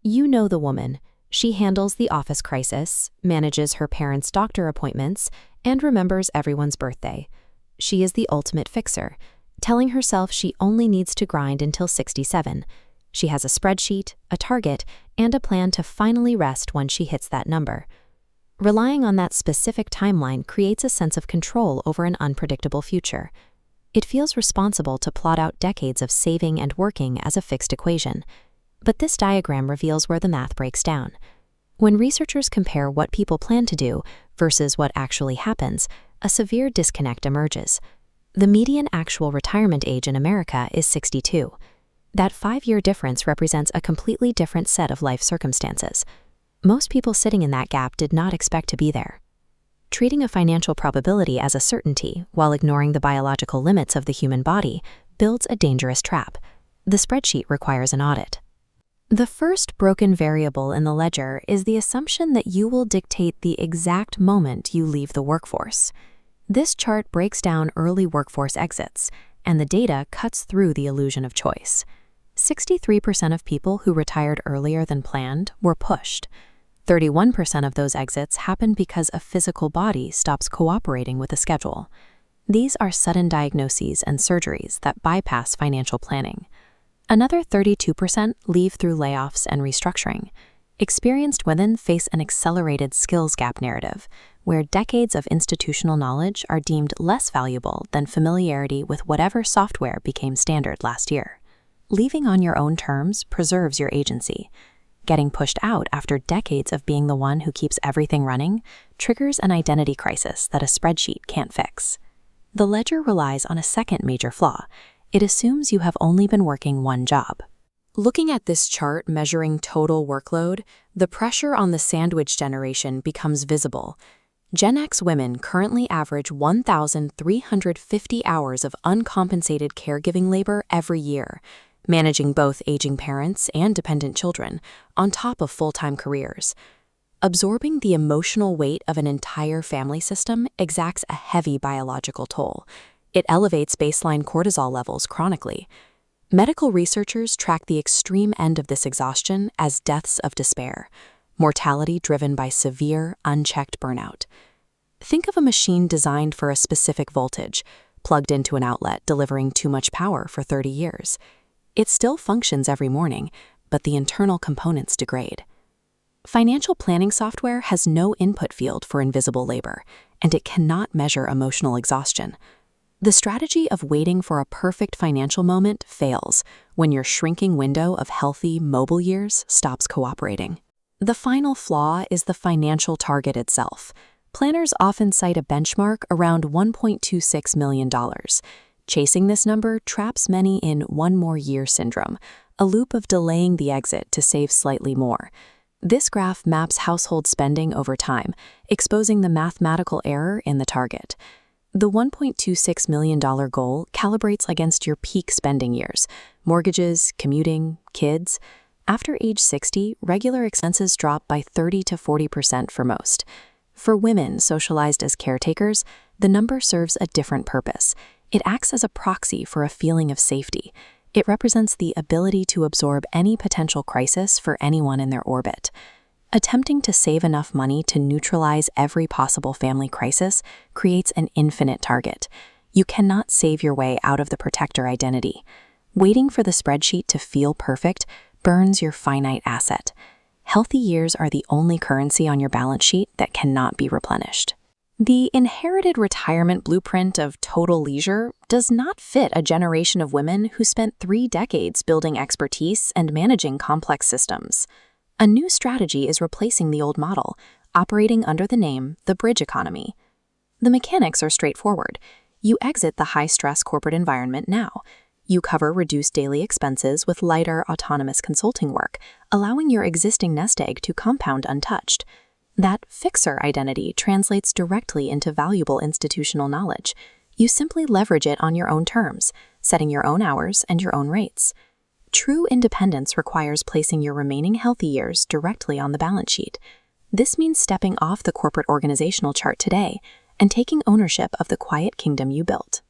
You know the woman. She handles the office crisis, manages her parents' doctor appointments, and remembers everyone's birthday. She is the ultimate fixer, telling herself she only needs to grind until 67. She has a spreadsheet, a target, and a plan to finally rest when she hits that number. Relying on that specific timeline creates a sense of control over an unpredictable future. It feels responsible to plot out decades of saving and working as a fixed equation. But this diagram reveals where the math breaks down. When researchers compare what people plan to do versus what actually happens, a severe disconnect emerges. The median actual retirement age in America is 62. That 5-year difference represents a completely different set of life circumstances. Most people sitting in that gap did not expect to be there. Treating a financial probability as a certainty while ignoring the biological limits of the human body builds a dangerous trap. The spreadsheet requires an audit. The first broken variable in the ledger is the assumption that you will dictate the exact moment you leave the workforce. This chart breaks down early workforce exits, and the data cuts through the illusion of choice. 63% of people who retired earlier than planned were pushed. 31% of those exits happened because a physical body stops cooperating with the schedule. These are sudden diagnoses and surgeries that bypass financial planning. Another 32% leave through layoffs and restructuring. Experienced women face an accelerated skills gap narrative, where decades of institutional knowledge are deemed less valuable than familiarity with whatever software became standard last year. Leaving on your own terms preserves your agency. Getting pushed out after decades of being the one who keeps everything running triggers an identity crisis that a spreadsheet can't fix. The ledger relies on a second major flaw. It assumes you have only been working one job. Looking at this chart measuring total workload, the pressure on the sandwich generation becomes visible. Gen X women currently average 1,350 hours of uncompensated caregiving labor every year, managing both aging parents and dependent children, on top of full-time careers. Absorbing the emotional weight of an entire family system exacts a heavy biological toll. It elevates baseline cortisol levels chronically. Medical researchers track the extreme end of this exhaustion as deaths of despair, mortality driven by severe, unchecked burnout. Think of a machine designed for a specific voltage, plugged into an outlet delivering too much power for 30 years. It still functions every morning, but the internal components degrade. Financial planning software has no input field for invisible labor, and it cannot measure emotional exhaustion. The strategy of waiting for a perfect financial moment fails when your shrinking window of healthy, mobile years stops cooperating. The final flaw is the financial target itself. Planners often cite a benchmark around $1.26 million. Chasing this number traps many in one more year syndrome, a loop of delaying the exit to save slightly more. This graph maps household spending over time, exposing the mathematical error in the target. The $1.26 million goal calibrates against your peak spending years, mortgages, commuting, kids. After age 60, regular expenses drop by 30 to 40% for most. For women socialized as caretakers, the number serves a different purpose. It acts as a proxy for a feeling of safety. It represents the ability to absorb any potential crisis for anyone in their orbit. Attempting to save enough money to neutralize every possible family crisis creates an infinite target. You cannot save your way out of the protector identity. Waiting for the spreadsheet to feel perfect burns your finite asset. Healthy years are the only currency on your balance sheet that cannot be replenished. The inherited retirement blueprint of total leisure does not fit a generation of women who spent 3 decades building expertise and managing complex systems. A new strategy is replacing the old model, operating under the name the bridge economy. The mechanics are straightforward. You exit the high-stress corporate environment now. You cover reduced daily expenses with lighter, autonomous consulting work, allowing your existing nest egg to compound untouched. That fixer identity translates directly into valuable institutional knowledge. You simply leverage it on your own terms, setting your own hours and your own rates. True independence requires placing your remaining healthy years directly on the balance sheet. This means stepping off the corporate organizational chart today and taking ownership of the quiet kingdom you built.